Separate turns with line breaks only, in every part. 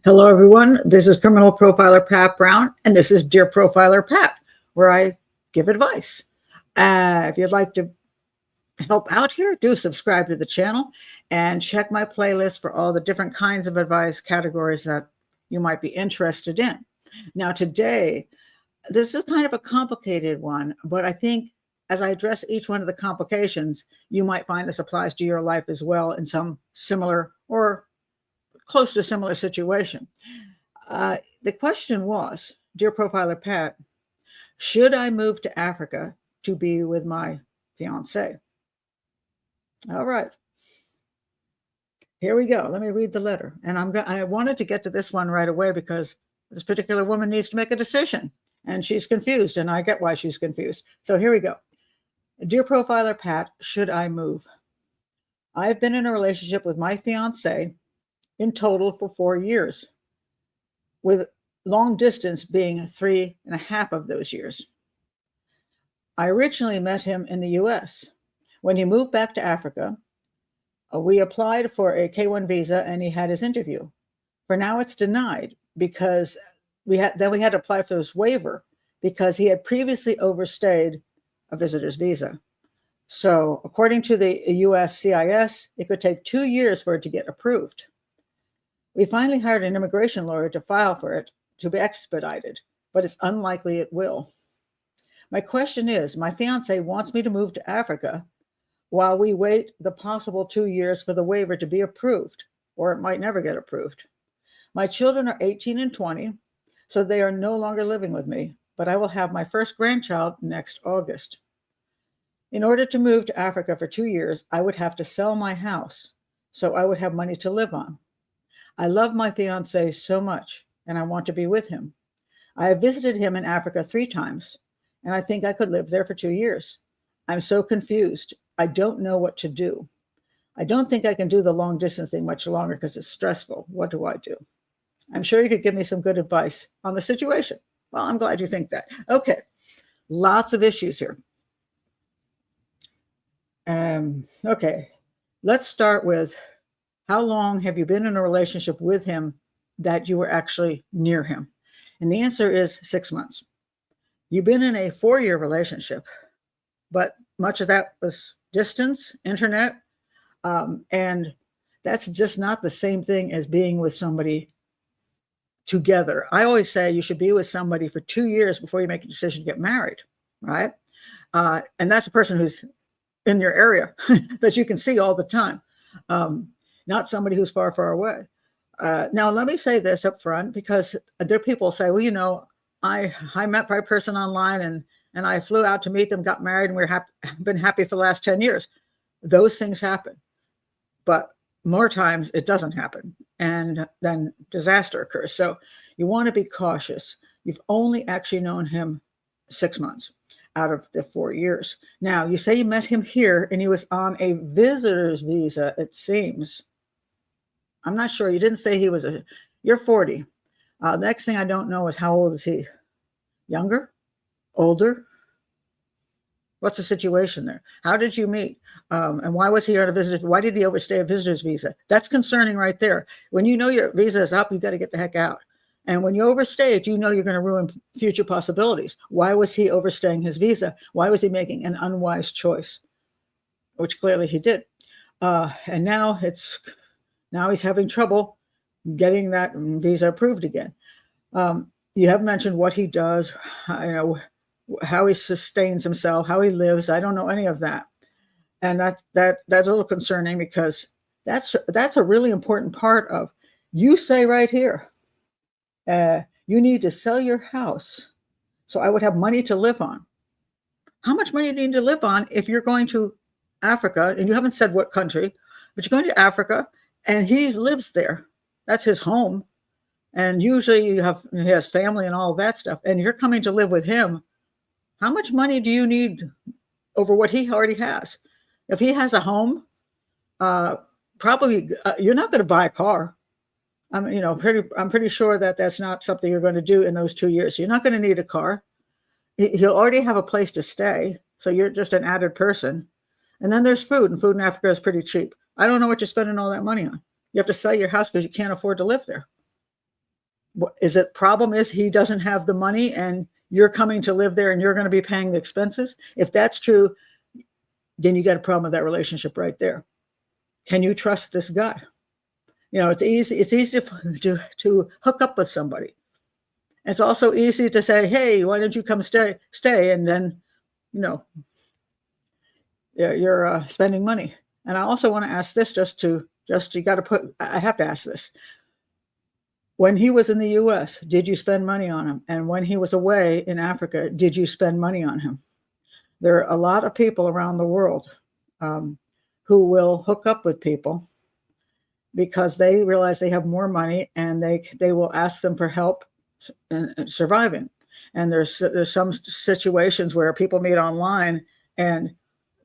Hello, everyone. This is criminal profiler Pat Brown, and this is Dear Profiler Pat, where I give advice. If you'd like to help out here, do subscribe to the channel and check my playlist for all the different kinds of advice categories that you might be interested in. Now, today, this is kind of a complicated one, but I think as I address each one of the complications, you might find this applies to your life as well in some similar or close to similar situation. The question was, Dear Profiler Pat, should I move to Africa to be with my fiance? All right. Here we go. Let me read the letter. And I wanted to get to this one right away because this particular woman needs to make a decision and she's confused, and I get why she's confused. So here we go. Dear Profiler Pat, should I move? I've been in a relationship with my fiance in total for 4 years, with long distance being 3.5 of those years. I originally met him in the US. When he moved back to Africa, we applied for a K-1 visa and he had his interview. For now, it's denied because we had to apply for this waiver because he had previously overstayed a visitor's visa. So according to the US CIS, it could take 2 years for it to get approved. We finally hired an immigration lawyer to file for it to be expedited, but it's unlikely it will. My question is, my fiance wants me to move to Africa while we wait the possible 2 years for the waiver to be approved, or it might never get approved. My children are 18 and 20, so they are no longer living with me, but I will have my first grandchild next August. In order to move to Africa for 2 years, I would have to sell my house, so I would have money to live on. I love my fiance so much, and I want to be with him. I have visited him in Africa 3 times, and I think I could live there for 2 years. I'm so confused. I don't know what to do. I don't think I can do the long distance thing much longer because it's stressful. What do I do? I'm sure you could give me some good advice on the situation. Well, I'm glad you think that. Okay, lots of issues here. Okay, let's start with, how long have you been in a relationship with him that you were actually near him? And the answer is 6 months. You've been in a 4-year relationship, but much of that was distance, internet, and that's just not the same thing as being with somebody together. I always say you should be with somebody for 2 years before you make a decision to get married, right? And that's a person who's in your area that you can see all the time. Not somebody who's far, far away. Now, let me say this up front, because there are people who say, well, you know, I met my person online and I flew out to meet them, got married, and we're been happy for the last 10 years. Those things happen. But more times it doesn't happen. And then disaster occurs. So you want to be cautious. You've only actually known him 6 months out of the 4 years. Now, you say you met him here and he was on a visitor's visa, it seems. I'm not sure. You didn't say he was you're 40. Next thing I don't know is, how old is he? Younger? Older? What's the situation there? How did you meet? And why was he on a visitor's? Why did he overstay a visitor's visa? That's concerning right there. When you know your visa is up, you got to get the heck out. And when you overstay it, you know you're going to ruin future possibilities. Why was he overstaying his visa? Why was he making an unwise choice? Which clearly he did. And now he's having trouble getting that visa approved again. You have mentioned what he does, how he sustains himself, how he lives. I don't know any of that. And that's a little concerning, because that's a really important part of, you say right here, you need to sell your house so I would have money to live on. How much money do you need to live on if you're going to Africa, and you haven't said what country, but you're going to Africa and he lives there? That's his home. And usually he has family and all that stuff, and you're coming to live with him. How much money do you need over what he already has? If he has a home, probably you're not going to buy a car. I'm pretty sure that that's not something you're going to do in those 2 years. You're not going to need a car. He'll already have a place to stay, so you're just an added person. And then there's food, and food in Africa is pretty cheap. I don't know what you're spending all that money on. You have to sell your house because you can't afford to live there. Is it problem is he doesn't have the money and you're coming to live there and you're going to be paying the expenses? If that's true, then you got a problem with that relationship right there. Can you trust this guy? It's easy to hook up with somebody. It's also easy to say, hey, why don't you come stay? And then, you're spending money. And I also want to ask this I have to ask this. When he was in the US, did you spend money on him? And when he was away in Africa, did you spend money on him? There are a lot of people around the world who will hook up with people because they realize they have more money and they will ask them for help in surviving. And there's some situations where people meet online and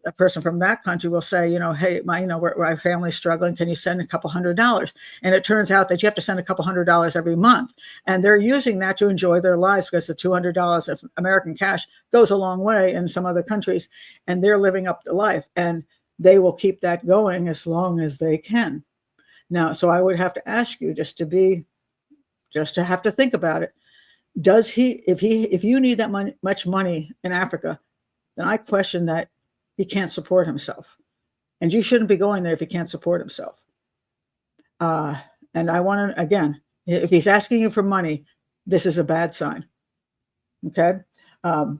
a person from that country will say, hey, my family's struggling. Can you send a couple $100s? And it turns out that you have to send a couple $100s every month. And they're using that to enjoy their lives because the $200 of American cash goes a long way in some other countries. And they're living up to life. And they will keep that going as long as they can. Now, so I would have to ask you just to have to think about it. Does if you need that much money in Africa, then I question that he can't support himself. And you shouldn't be going there if he can't support himself. And I want to, again, if he's asking you for money, this is a bad sign. Okay. And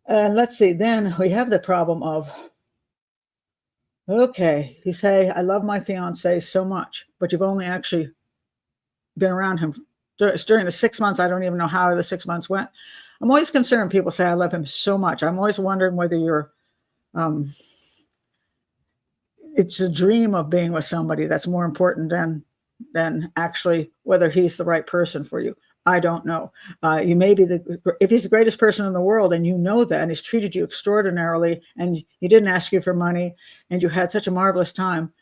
let's see, then we have the problem of, okay, you say, I love my fiance so much, but you've only actually been around him during the 6 months. I don't even know how the 6 months went. I'm always concerned people say, I love him so much. I'm always wondering whether you're, it's a dream of being with somebody that's more important than actually whether he's the right person for you. I don't know. You may be if he's the greatest person in the world and you know that and he's treated you extraordinarily and he didn't ask you for money and you had such a marvelous time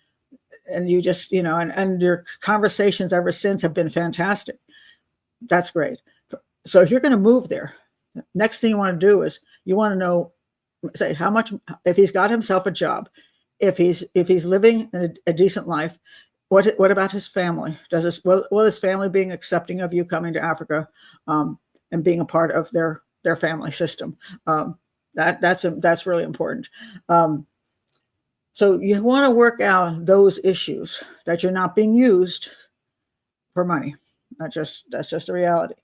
and you just, and your conversations ever since have been fantastic. That's great. So if you're going to move there, next thing you want to do is you want to know, say how much, if he's got himself a job, if he's living a decent life, what about his family? Will his family being accepting of you coming to Africa and being a part of their family system? That's really important. So you want to work out those issues that you're not being used for money. That's just a reality.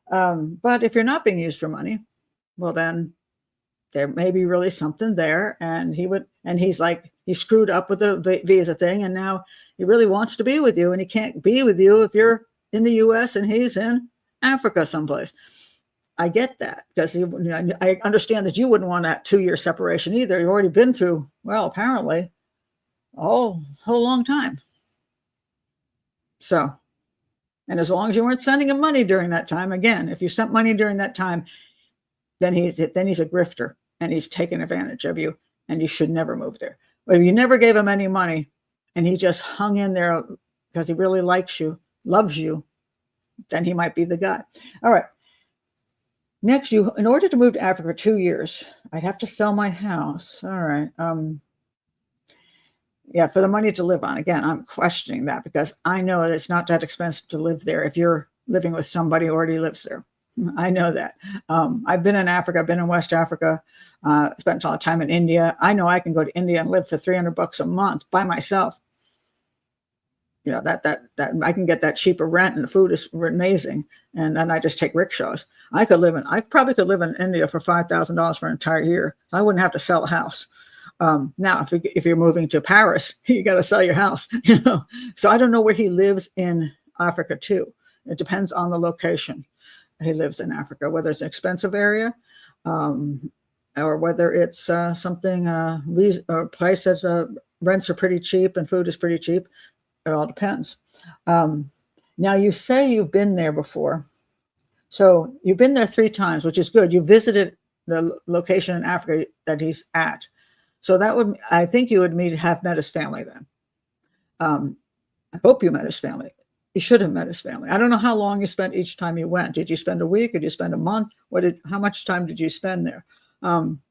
But if you're not being used for money, well then there may be really something there. And he's like, he screwed up with the visa thing. And now he really wants to be with you. And he can't be with you if you're in the US and he's in Africa someplace. I get that because I understand that you wouldn't want that 2-year separation either. You've already been through, well, apparently a whole long time. So, and as long as you weren't sending him money during that time, again, if you sent money during that time, then he's a grifter and he's taken advantage of you and you should never move there. But if you never gave him any money and he just hung in there because he really likes you, loves you, then he might be the guy. All right. Next, in order to move to Africa for 2 years, I'd have to sell my house. All right. Yeah, for the money to live on. Again, I'm questioning that because I know that it's not that expensive to live there if you're living with somebody who already lives there. I know that. I've been in Africa, I've been in West Africa, spent a lot of time in India. I know I can go to India and live for $300 a month by myself. That I can get that cheaper rent and the food is amazing. And then I just take rickshaws. I probably could live in India for $5,000 for an entire year. I wouldn't have to sell a house. Now, if you're moving to Paris, you got to sell your house. So I don't know where he lives in Africa too. It depends on the location he lives in Africa, whether it's an expensive area or whether it's something a place that's rents are pretty cheap and food is pretty cheap. It all depends. Now you say you've been there before. So you've been there 3 times, which is good. You visited the location in Africa that he's at. So I think you would have met his family then. I hope you met his family. You should have met his family. I don't know how long you spent each time you went. Did you spend a week or did you spend a month? How much time did you spend there? And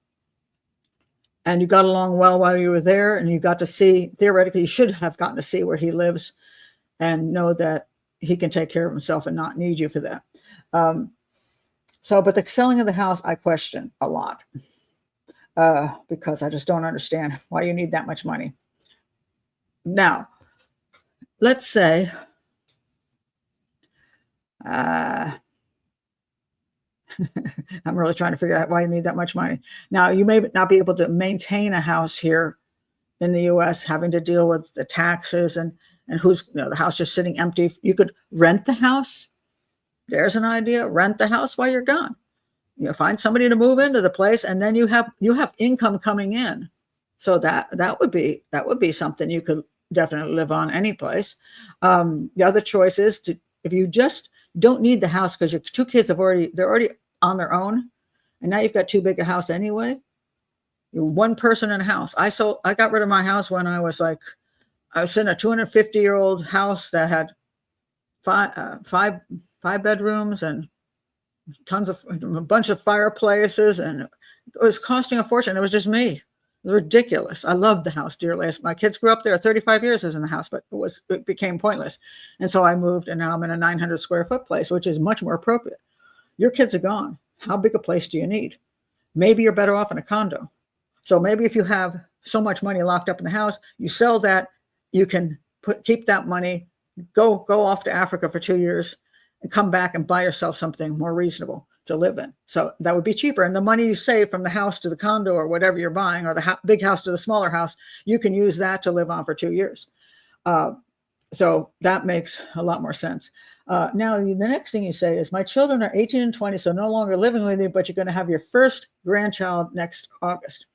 you got along well while you were there and you got to see, theoretically, you should have gotten to see where he lives and know that he can take care of himself and not need you for that. But the selling of the house, I question a lot because I just don't understand why you need that much money. Now, let's say I'm really trying to figure out why you need that much money. Now, you may not be able to maintain a house here in the US, having to deal with the taxes and who's, the house just sitting empty. You could rent the house. There's an idea. Rent the house while you're gone. Find somebody to move into the place, and then you have income coming in. So that would be something you could definitely live on any place. The other choice is if you just don't need the house because your two kids they're already on their own, and now you've got too big a house anyway. You're one person in a house. I got rid of my house when I was in a 250-year-old house that had five bedrooms and a bunch of fireplaces, and it was costing a fortune. It was just me. It was ridiculous. I loved the house dearly. My kids grew up there. 35 years was in the house, but it became pointless. And so I moved, and now I'm in a 900 square foot place, which is much more appropriate. Your kids are gone. How big a place do you need? Maybe you're better off in a condo. So maybe if you have so much money locked up in the house, you sell that, you can keep that money, go off to Africa for 2 years, and come back and buy yourself something more reasonable to live in. So that would be cheaper. And the money you save from the house to the condo or whatever you're buying, or the big house to the smaller house, you can use that to live on for 2 years. So that makes a lot more sense. Now, the next thing you say is, my children are 18 and 20, so no longer living with you, but you're going to have your first grandchild next August.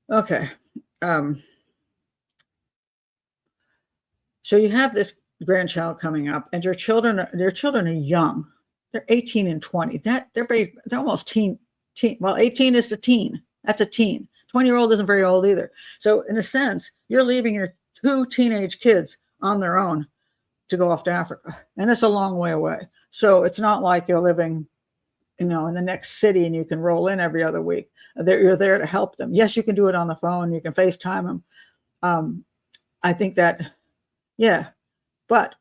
Okay. So you have this grandchild coming up, and their children are young. They're 18 and 20. They're almost teen. Well, 18 is the teen. That's a teen. 20-year-old isn't very old either. So in a sense, you're leaving your two teenage kids on their own to go off to Africa, and it's a long way away. So it's not like you're living, in the next city and you can roll in every other week. You're there to help them. Yes, you can do it on the phone. You can FaceTime them. I think that, yeah, but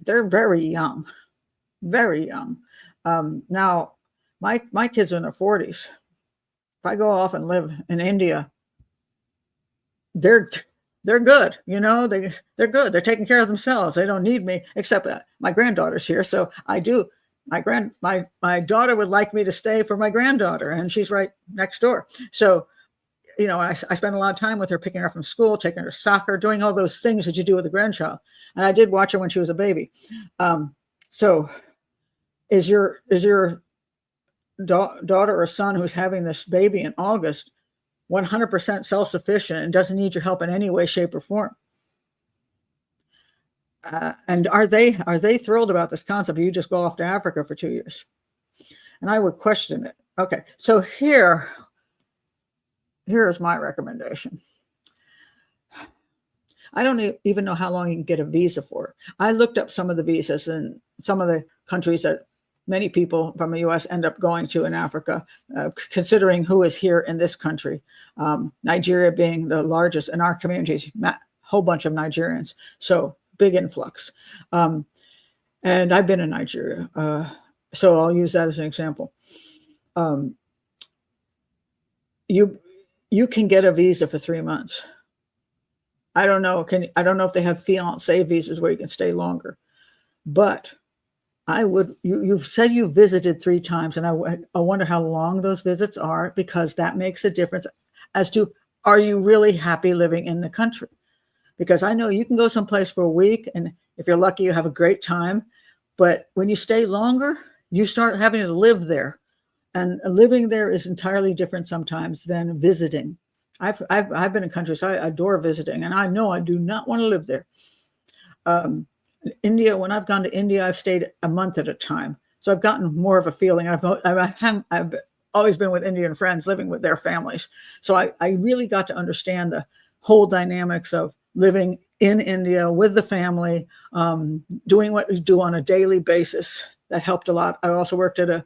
they're very young, very young. Now, my kids are in their 40s. If I go off and live in India, they're good. They're good. They're taking care of themselves. They don't need me, except my granddaughter's here. So I do. My daughter would like me to stay for my granddaughter, and she's right next door. So, I spend a lot of time with her, picking her up from school, taking her to soccer, doing all those things that you do with a grandchild. And I did watch her when she was a baby. So is your daughter or son who's having this baby in August 100% self-sufficient and doesn't need your help in any way, shape, or form? And are they thrilled about this concept? You just go off to Africa for 2 years? And I would question it. Okay, so here is my recommendation. I don't even know how long you can get a visa for. I looked up some of the visas in some of the countries that many people from the US end up going to in Africa, considering who is here in this country. Nigeria being the largest in our communities, a whole bunch of Nigerians. So big influx. And I've been in Nigeria, so I'll use that as an example. You can get a visa for 3 months. I don't know if they have fiancé visas where you can stay longer, but you've said you visited 3 times, and I wonder how long those visits are, because that makes a difference as to, are you really happy living in the country? Because I know you can go someplace for a week, and if you're lucky, you have a great time. But when you stay longer, you start having to live there. And living there is entirely different sometimes than visiting. I've been in countries, I adore visiting, and I know I do not want to live there. India, when I've gone to India, I've stayed a month at a time. So I've gotten more of a feeling. I've always been with Indian friends, living with their families. So I really got to understand the whole dynamics of living in India with the family, doing what we do on a daily basis. That helped a lot. I also worked at a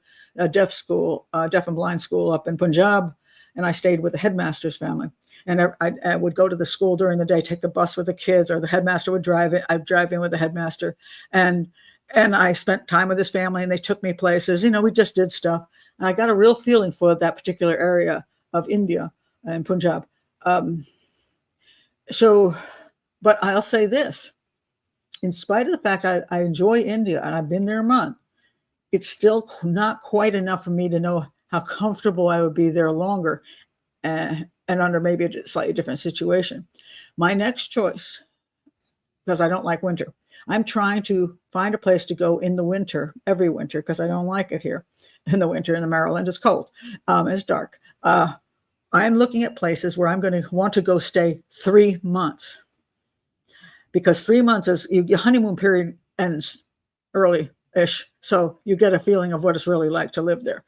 deaf and blind school up in Punjab, and I stayed with the headmaster's family. And I would go to the school during the day, take the bus with the kids, or the headmaster would drive it. I'd drive in with the headmaster, and I spent time with his family, and they took me places. We just did stuff, and I got a real feeling for that particular area of India and Punjab. But I'll say this: in spite of the fact I enjoy India and I've been there a month, it's still not quite enough for me to know how comfortable I would be there longer, and under maybe a slightly different situation. My next choice, because I don't like winter, I'm trying to find a place to go in the winter, every winter, because I don't like it here in the winter in the Maryland. It's cold. It's dark. I'm looking at places where I'm going to want to go stay 3 months, because 3 months is your honeymoon period ends early-ish. So you get a feeling of what it's really like to live there.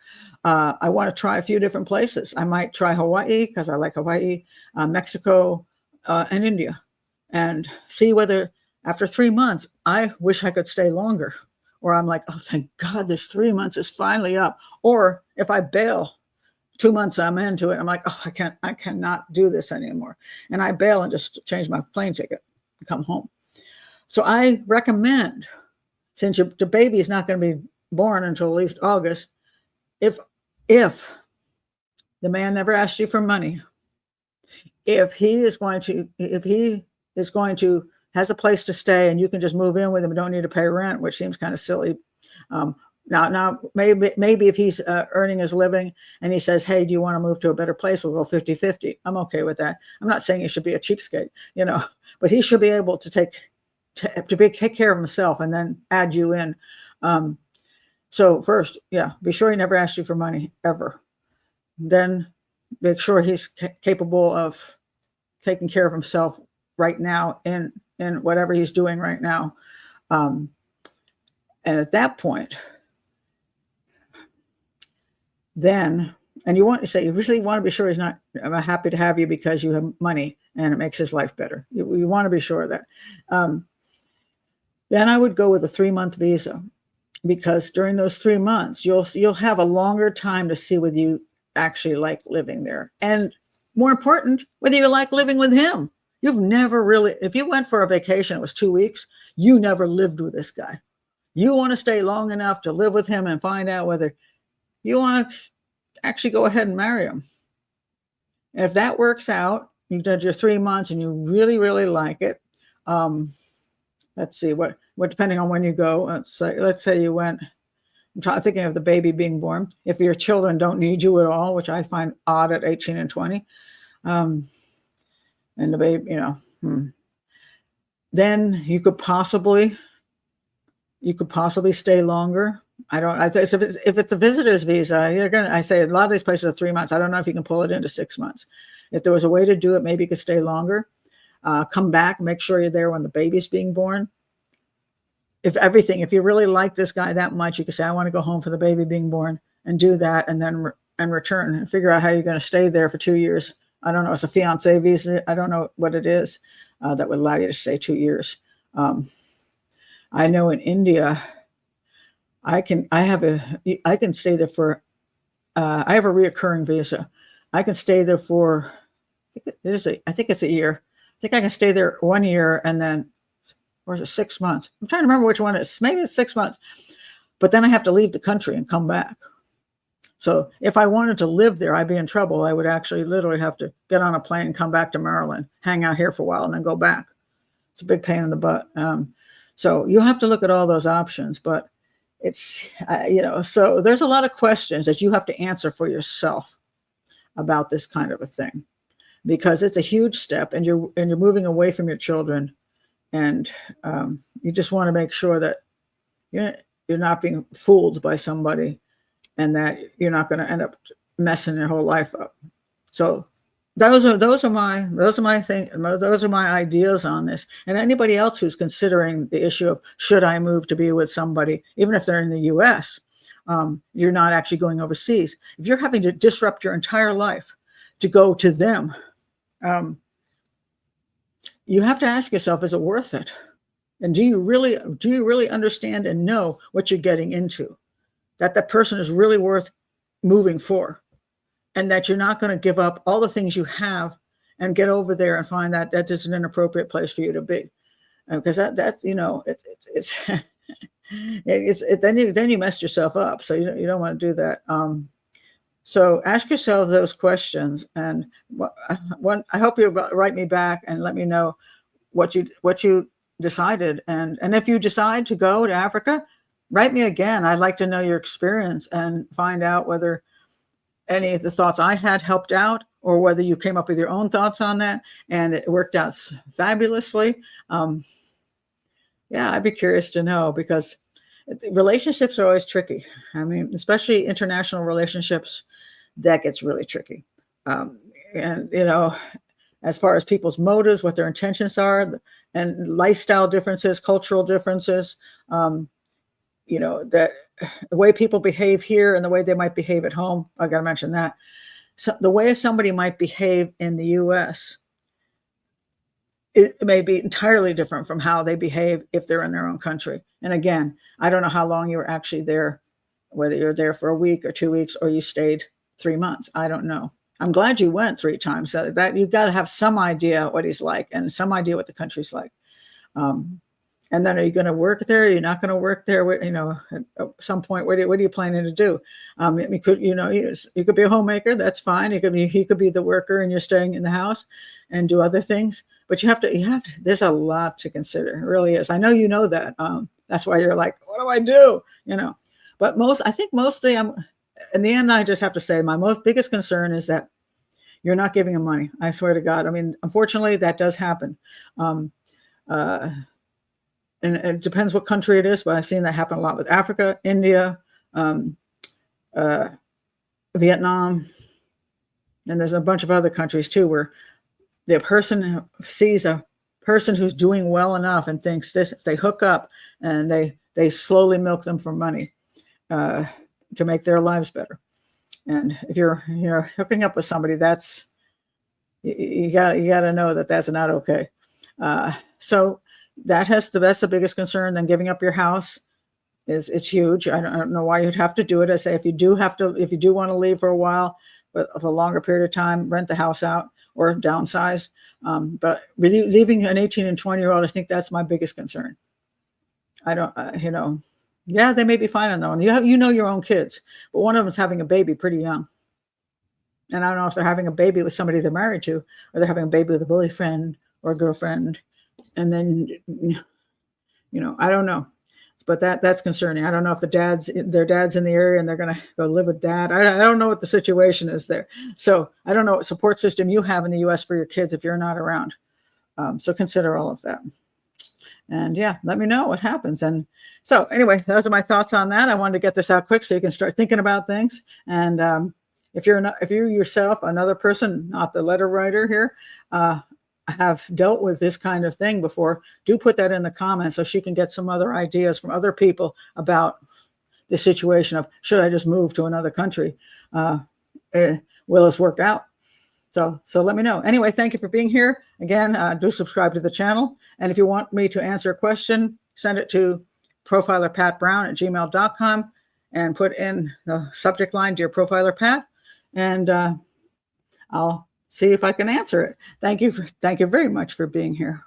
I want to try a few different places. I might try Hawaii because I like Hawaii, Mexico, and India, and see whether after 3 months, I wish I could stay longer, or I'm like, oh, thank God, this 3 months is finally up. Or if I bail 2 months, I'm into it. I'm like, oh, I cannot do this anymore. And I bail and just change my plane ticket and come home. So I recommend, since the baby is not going to be born until at least August, if the man never asked you for money, if he is going to has a place to stay and you can just move in with him and don't need to pay rent, which seems kind of silly. Now maybe if he's earning his living and he says, hey, do you want to move to a better place? We'll go 50-50. I'm okay with that. I'm not saying he should be a cheapskate, but he should be able to take care of himself and then add you in. So first, be sure he never asked you for money ever. Then make sure he's capable of taking care of himself right now in whatever he's doing right now. And at that point, then, and you really want to be sure he's not happy to have you because you have money and it makes his life better. You want to be sure of that. Then I would go with a 3-month visa, because during those 3 months, you'll have a longer time to see whether you actually like living there. And more important, whether you like living with him. You've never really, if you went for a vacation, it was 2 weeks, you never lived with this guy. You want to stay long enough to live with him and find out whether you want to actually go ahead and marry him. And if that works out, you've done your 3 months and you really, really like it. Let's see, what depending on when you go, let's say you went, I'm thinking of the baby being born. If your children don't need you at all, which I find odd at 18 and 20, and the baby, then you could possibly stay longer. If it's a visitor's visa, I say a lot of these places are 3 months. I don't know if you can pull it into 6 months. If there was a way to do it, maybe you could stay longer. Come back, make sure you're there when the baby's being born. If you really like this guy that much, you could say, I want to go home for the baby being born, and do that, and then return and figure out how you're going to stay there for 2 years. I don't know. It's a fiancé visa. I don't know what it is that would allow you to stay 2 years. I know in India, I can stay there for, I have a reoccurring visa. I can stay there for, I think it's a year. I think I can stay there 1 year and then, or is it 6 months? I'm trying to remember which one it is. Maybe it's 6 months. But then I have to leave the country and come back. So if I wanted to live there, I'd be in trouble. I would actually literally have to get on a plane and come back to Maryland, hang out here for a while, and then go back. It's a big pain in the butt. So you have to look at all those options. But it's, so there's a lot of questions that you have to answer for yourself about this kind of a thing, because it's a huge step, and you're moving away from your children, and you just want to make sure that you're not being fooled by somebody, and that you're not going to end up messing your whole life up. So those are my ideas on this. And anybody else who's considering the issue of should I move to be with somebody, even if they're in the U.S., you're not actually going overseas. If you're having to disrupt your entire life to go to them, you have to ask yourself, is it worth it? And do you really understand and know what you're getting into? That person is really worth moving for, and that you're not going to give up all the things you have and get over there and find that that is an inappropriate place for you to be, because that's it's then you messed yourself up. So you don't want to do that. So ask yourself those questions, and I hope you write me back and let me know what you decided. And if you decide to go to Africa, write me again. I'd like to know your experience and find out whether any of the thoughts I had helped out, or whether you came up with your own thoughts on that and it worked out fabulously. Yeah, I'd be curious to know, because relationships are always tricky. I mean, especially international relationships, that gets really tricky. And, as far as people's motives, what their intentions are, and lifestyle differences, cultural differences, that the way people behave here and the way they might behave at home. I got to mention that. So the way somebody might behave in the US, it may be entirely different from how they behave if they're in their own country. And again, I don't know how long you were actually there, whether you're there for a week or 2 weeks or you stayed 3 months. I don't know. I'm glad you went 3 times. So that you've got to have some idea what he's like and some idea what the country's like. And then, are you going to work there? You're not going to work there. At some point, what are you planning to do? You could be a homemaker. That's fine. He could be the worker, and you're staying in the house and do other things. But you have to. There's a lot to consider. It really is. I know you know that. That's why you're like, what do I do? But mostly, in the end, I just have to say my biggest concern is that you're not giving him money. I swear to God. I mean, unfortunately, that does happen. And it depends what country it is, but I've seen that happen a lot with Africa, India, Vietnam, and there's a bunch of other countries too, where the person sees a person who's doing well enough and thinks this, if they hook up, and they slowly milk them for money to make their lives better. And if you're hooking up with somebody, that's you got to know that that's not okay. So that's the biggest concern. Then giving up your house it's huge. I don't know why you'd have to do it. I say if you do want to leave for a while, but of a longer period of time, rent the house out or downsize. But really leaving an 18 and 20-year-old, I think that's my biggest concern. I don't, yeah, they may be fine on their own. You know your own kids, but one of them's having a baby pretty young. And I don't know if they're having a baby with somebody they're married to, or they're having a baby with a boyfriend or a girlfriend. And then, I don't know, but that's concerning. I don't know if their dad's in the area and they're going to go live with dad. I don't know what the situation is there. So I don't know what support system you have in the US for your kids if you're not around. So consider all of that. And yeah, let me know what happens. And so anyway, those are my thoughts on that. I wanted to get this out quick so you can start thinking about things. And if you're yourself, another person, not the letter writer here, have dealt with this kind of thing before, do put that in the comments so she can get some other ideas from other people about the situation of, should I just move to another country? Will this work out? So let me know. Anyway, thank you for being here. Again, do subscribe to the channel. And if you want me to answer a question, send it to profilerpatbrown@gmail.com and put in the subject line, Dear Profiler Pat, and I'll see if I can answer it. Thank you very much for being here.